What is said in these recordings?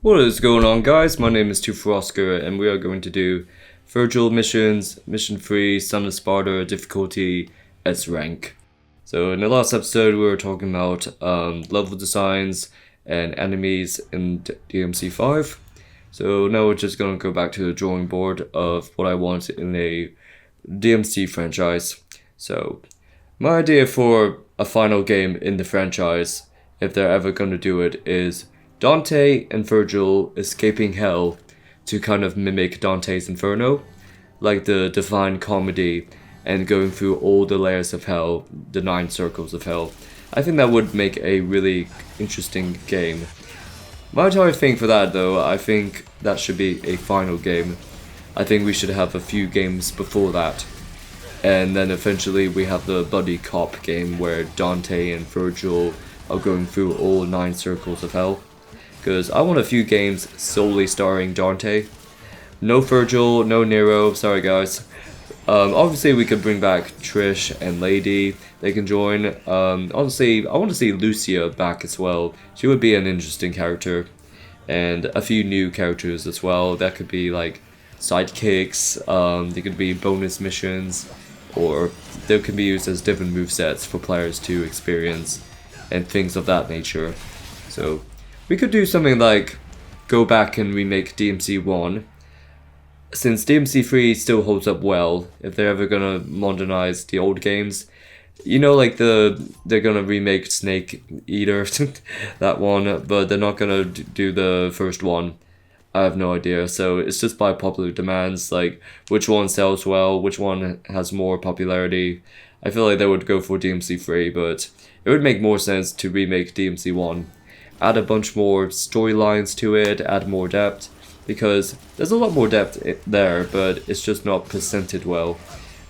What is going on, guys? My name is Oscar, and we are going to do Vergil missions, mission 3, Son of Sparda, difficulty S rank. So in the last episode we were talking about level designs and enemies in DMC5. So now we're just going to go back to the drawing board of what I want in a DMC franchise. So my idea for a final game in the franchise, if they're ever going to do it, is Dante and Vergil escaping hell to kind of mimic Dante's Inferno, like the Divine Comedy, and going through all the layers of hell, the 9 circles of hell. I think that would make a really interesting game. My entire thing for that, though, I think that should be a final game. I think we should have a few games before that. And then eventually we have the buddy cop game where Dante and Vergil are going through all 9 circles of hell. Because I want a few games solely starring Dante. No Vergil, no Nero, sorry guys. Obviously we could bring back Trish and Lady, they can join. Honestly, I want to see Lucia back as well. She would be an interesting character. And a few new characters as well, that could be like sidekicks, they could be bonus missions, or they can be used as different movesets for players to experience, and things of that nature. So we could do something like go back and remake DMC1. Since DMC3 still holds up well, if they're ever gonna modernize the old games, you know, like they're gonna remake Snake Eater, that one, but they're not gonna do the first one. I have no idea, so it's just by popular demands, like which one sells well, which one has more popularity. I feel like they would go for DMC3, but it would make more sense to remake DMC1. Add a bunch more storylines to it, add more depth, because there's a lot more depth there, but it's just not presented well.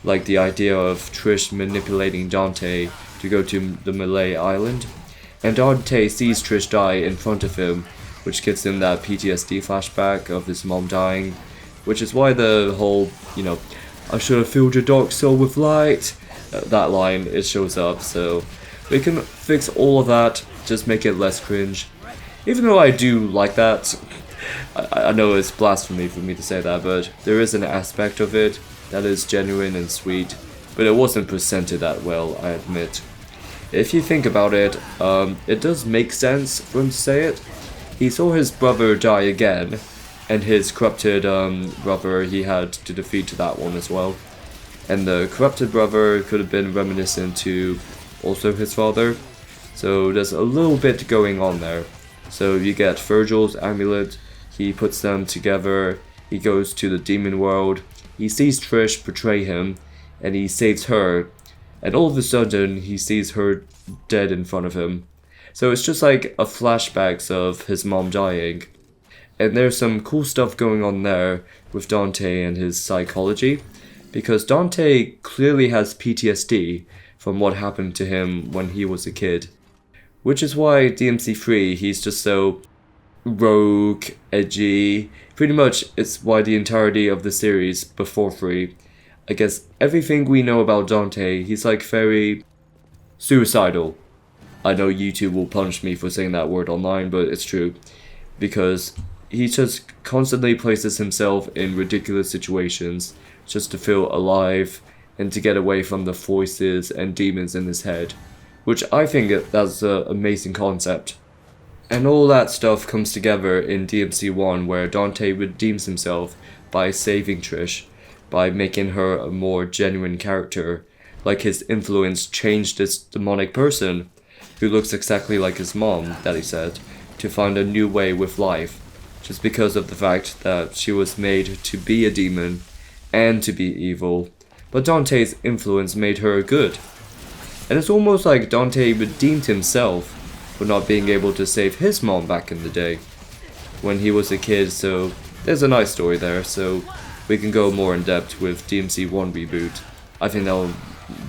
Like the idea of Trish manipulating Dante to go to the Malay island, and Dante sees Trish die in front of him, which gives him that PTSD flashback of his mom dying, which is why the whole, I should have filled your dark soul with light, that line, it shows up. So we can fix all of that, just make it less cringe. Even though I do like that, I know it's blasphemy for me to say that, but there is an aspect of it that is genuine and sweet, but it wasn't presented that well, I admit. If you think about it, it does make sense for him to say it. He saw his brother die again, and his corrupted brother he had to defeat that one as well. And the corrupted brother could have been reminiscent to also his father. So there's a little bit going on there. So you get Vergil's amulet, he puts them together, he goes to the demon world, he sees Trish betray him, and he saves her, and all of a sudden he sees her dead in front of him. So it's just like a flashbacks of his mom dying. And there's some cool stuff going on there with Dante and his psychology, because Dante clearly has PTSD from what happened to him when he was a kid. Which is why DMC3, he's just so rogue, edgy. Pretty much it's why the entirety of the series before 3, I guess everything we know about Dante, he's like very suicidal. I know YouTube will punish me for saying that word online, but it's true. Because he just constantly places himself in ridiculous situations just to feel alive and to get away from the voices and demons in his head. Which I think that's an amazing concept. And all that stuff comes together in DMC1, where Dante redeems himself by saving Trish, by making her a more genuine character. Like his influence changed this demonic person, who looks exactly like his mom, that he said, to find a new way with life, just because of the fact that she was made to be a demon and to be evil, but Dante's influence made her good. And it's almost like Dante redeemed himself for not being able to save his mom back in the day when he was a kid, so there's a nice story there, so we can go more in depth with DMC1 reboot. I think that'll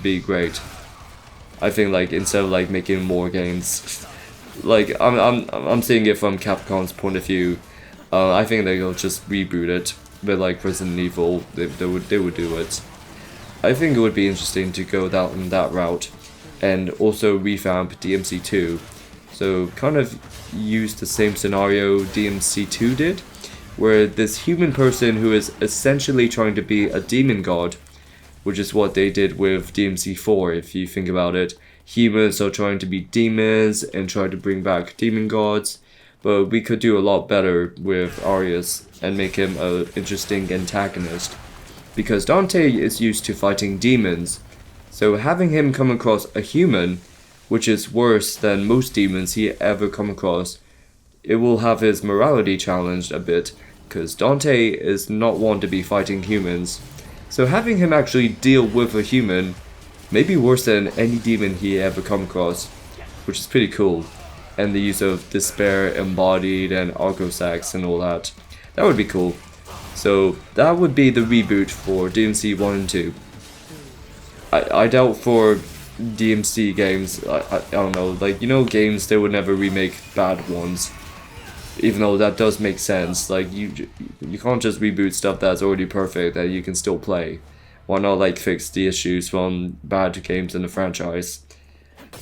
be great. I think like instead of like making more games, like I'm seeing it from Capcom's point of view. I think they'll just reboot it, but like Resident Evil, they would do it. I think it would be interesting to go down that route, and also revamp DMC2 So kind of used the same scenario DMC2 did, where this human person who is essentially trying to be a demon god, which is what they did with DMC4 if you think about it. Humans are trying to be demons and try to bring back demon gods, but we could do a lot better with Arius and make him an interesting antagonist. Because Dante is used to fighting demons, so having him come across a human, which is worse than most demons he ever come across, it will have his morality challenged a bit, because Dante is not one to be fighting humans. So having him actually deal with a human may be worse than any demon he ever come across, which is pretty cool. And the use of despair embodied and Argosax and all that. That would be cool. So that would be the reboot for DMC 1 and 2. I doubt for DMC games, I don't know, like, you know, games they would never remake bad ones. Even though that does make sense, like, you can't just reboot stuff that's already perfect that you can still play. Why not, like, fix the issues from bad games in the franchise?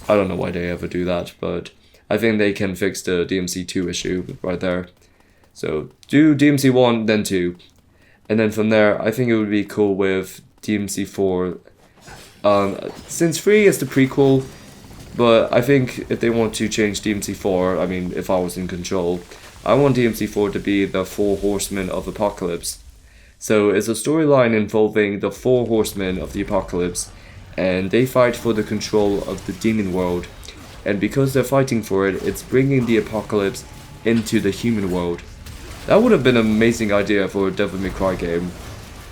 I don't know why they ever do that, but I think they can fix the DMC2 issue right there. So, do DMC1, then 2. And then from there, I think it would be cool with DMC4. Since 3 is the prequel, but I think if they want to change DMC4, I mean, if I was in control, I want DMC4 to be the 4 Horsemen of Apocalypse. So it's a storyline involving the 4 Horsemen of the Apocalypse, and they fight for the control of the demon world. And because they're fighting for it, it's bringing the apocalypse into the human world. That would have been an amazing idea for a Devil May Cry game.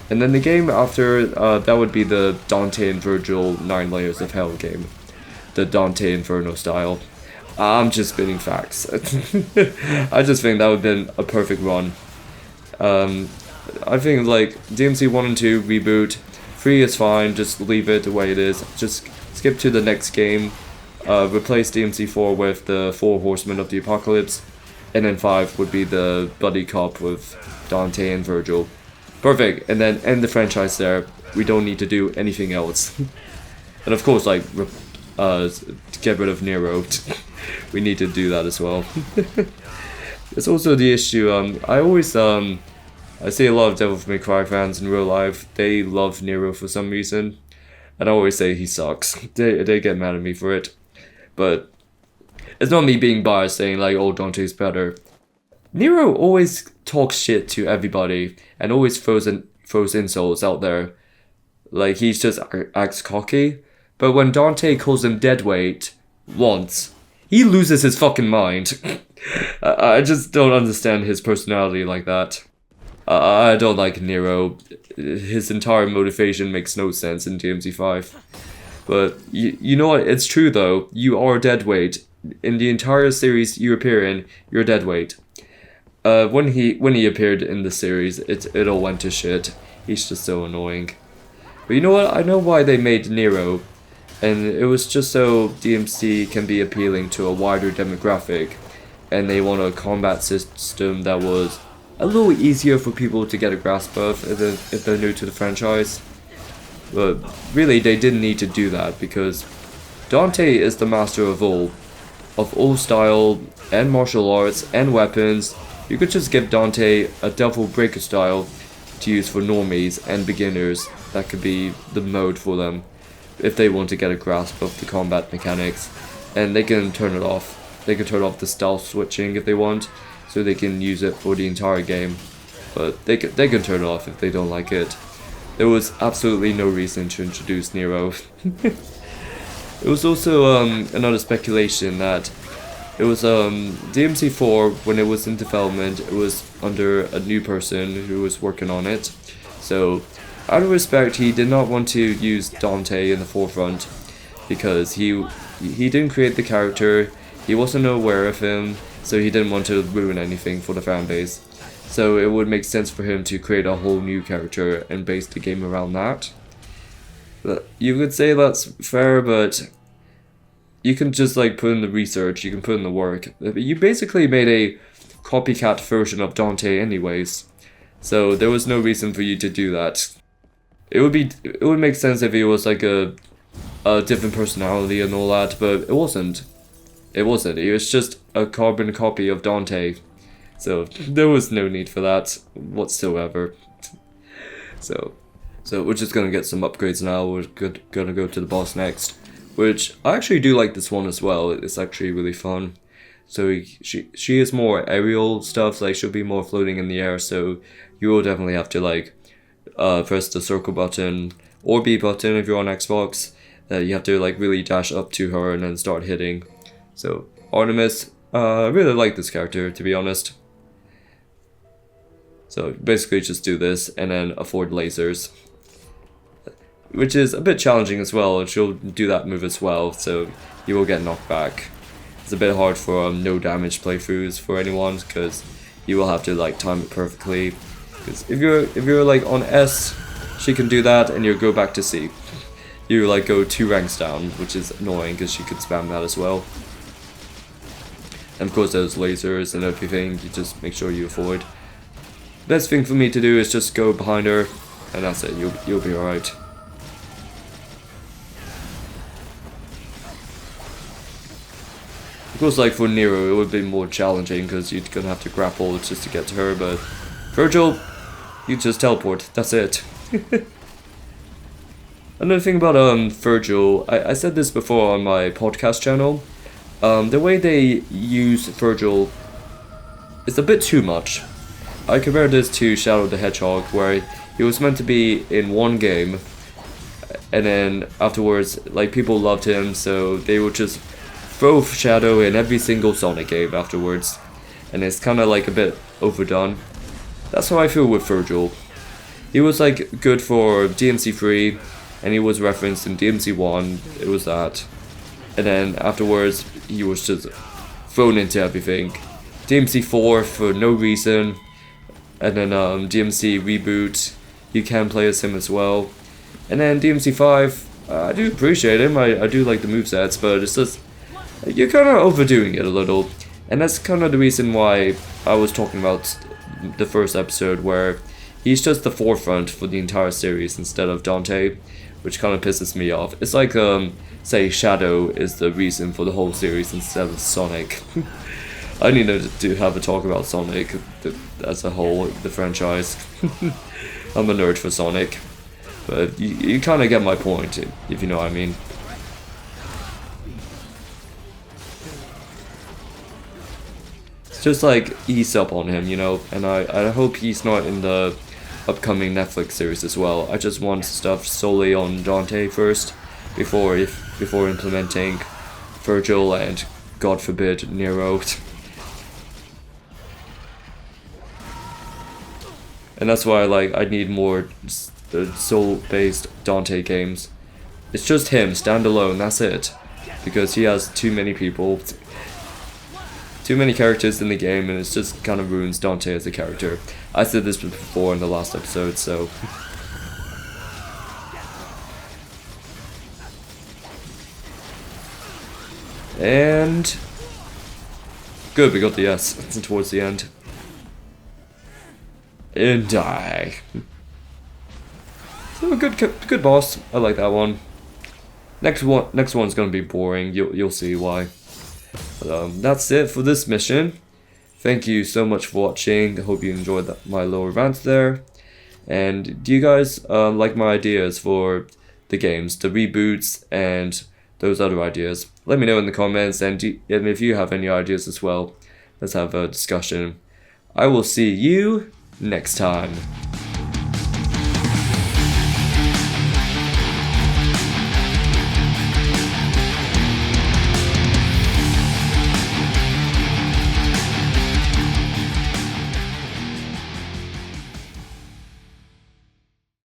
And then the game after, that would be the Dante and Vergil 9 Layers of Hell game. The Dante Inferno style. I'm just spitting facts. I just think that would have been a perfect run. I think like DMC 1 and 2 reboot, 3 is fine, just leave it the way it is. Just skip to the next game, replace DMC 4 with the 4 Horsemen of the Apocalypse, and then 5 would be the buddy cop with Dante and Vergil. Perfect, and then end the franchise there. We don't need to do anything else. And of course, like, get rid of Nero. We need to do that as well. It's also the issue, I see a lot of Devil May Cry fans in real life, they love Nero for some reason. And I always say he sucks. They get mad at me for it. But it's not me being biased saying like, oh, Dante's better. Nero always talks shit to everybody and always throws insults out there. Like, he's just acts cocky. But when Dante calls him deadweight once, he loses his fucking mind. I just don't understand his personality like that. I don't like Nero. His entire motivation makes no sense in DMC5. But you know what? It's true though. You are deadweight. In the entire series you appear in, you're deadweight. When he appeared in the series, it all went to shit. He's just so annoying. But you know what? I know why they made Nero. And it was just so DMC can be appealing to a wider demographic. And they want a combat system that was a little easier for people to get a grasp of if they're new to the franchise. But really, they didn't need to do that because Dante is the master of all style and martial arts and weapons. You could just give Dante a Devil Breaker style to use for normies and beginners. That could be the mode for them if they want to get a grasp of the combat mechanics, and they can turn it off. They can turn off the stealth switching if they want, so they can use it for the entire game. But they can turn it off if they don't like it. There was absolutely no reason to introduce Nero. It was also another speculation that it was DMC4 when it was in development. It was under a new person who was working on it. So out of respect, he did not want to use Dante in the forefront because he didn't create the character. He wasn't aware of him, so he didn't want to ruin anything for the fanbase. So it would make sense for him to create a whole new character and base the game around that. You could say that's fair, but you can just like put in the research, you can put in the work. You basically made a copycat version of Dante anyways, so there was no reason for you to do that. It would make sense if he was like a different personality and all that, but it wasn't. It wasn't. He was just a carbon copy of Dante. So there was no need for that whatsoever. So we're just gonna get some upgrades now. We're gonna go to the boss next, which I actually do like this one as well. It's actually really fun. So she is more aerial stuff, like she'll be more floating in the air. So you will definitely have to like press the circle button or B button if you're on Xbox. You have to like really dash up to her and then start hitting. So Artemis, I really like this character, to be honest. So basically just do this and then afford lasers, which is a bit challenging as well. She'll do that move as well, so you will get knocked back. It's a bit hard for no damage playthroughs for anyone, because you will have to like time it perfectly. Because if you're like on S, she can do that and you go back to C. You like go 2 ranks down, which is annoying because she could spam that as well. And of course there's lasers and everything, you just make sure you avoid. Best thing for me to do is just go behind her, and that's it, you'll be alright. Of course, like for Nero, it would be more challenging because you're gonna have to grapple just to get to her, but Vergil, you just teleport, that's it. Another thing about Vergil, I said this before on my podcast channel. The way they use Vergil is a bit too much. I compared this to Shadow the Hedgehog, where he was meant to be in one game, and then afterwards, like, people loved him, so they would just throw Shadow in every single Sonic game afterwards, and it's kind of like a bit overdone. That's how I feel with Vergil. He was like good for DMC 3, and he was referenced in DMC 1, it was that, and then afterwards, he was just thrown into everything. DMC 4 for no reason. And then DMC Reboot, you can play as him as well. And then DMC 5, I do appreciate him, I do like the movesets, but it's just, you're kind of overdoing it a little. And that's kind of the reason why I was talking about the first episode, where he's just the forefront for the entire series instead of Dante, which kind of pisses me off. It's like, say Shadow is the reason for the whole series instead of Sonic. I need to have a talk about Sonic as a whole, the franchise. I'm a nerd for Sonic, but you kind of get my point, if you know what I mean. It's just like ease up on him, you know, and I hope he's not in the upcoming Netflix series as well. I just want stuff solely on Dante first, before implementing Vergil and, God forbid, Nero. And that's why I need more soul-based Dante games. It's just him, standalone, that's it. Because he has too many people, too many characters in the game, and it just kind of ruins Dante as a character. I said this before in the last episode, so... And... good, we got the S towards the end. And die. So good boss. I like that one. Next one's gonna be boring. You'll see why. But, that's it for this mission. Thank you so much for watching. I hope you enjoyed my little rant there. And do you guys like my ideas for the games, the reboots, and those other ideas? Let me know in the comments, and if you have any ideas as well, let's have a discussion. I will see you next time.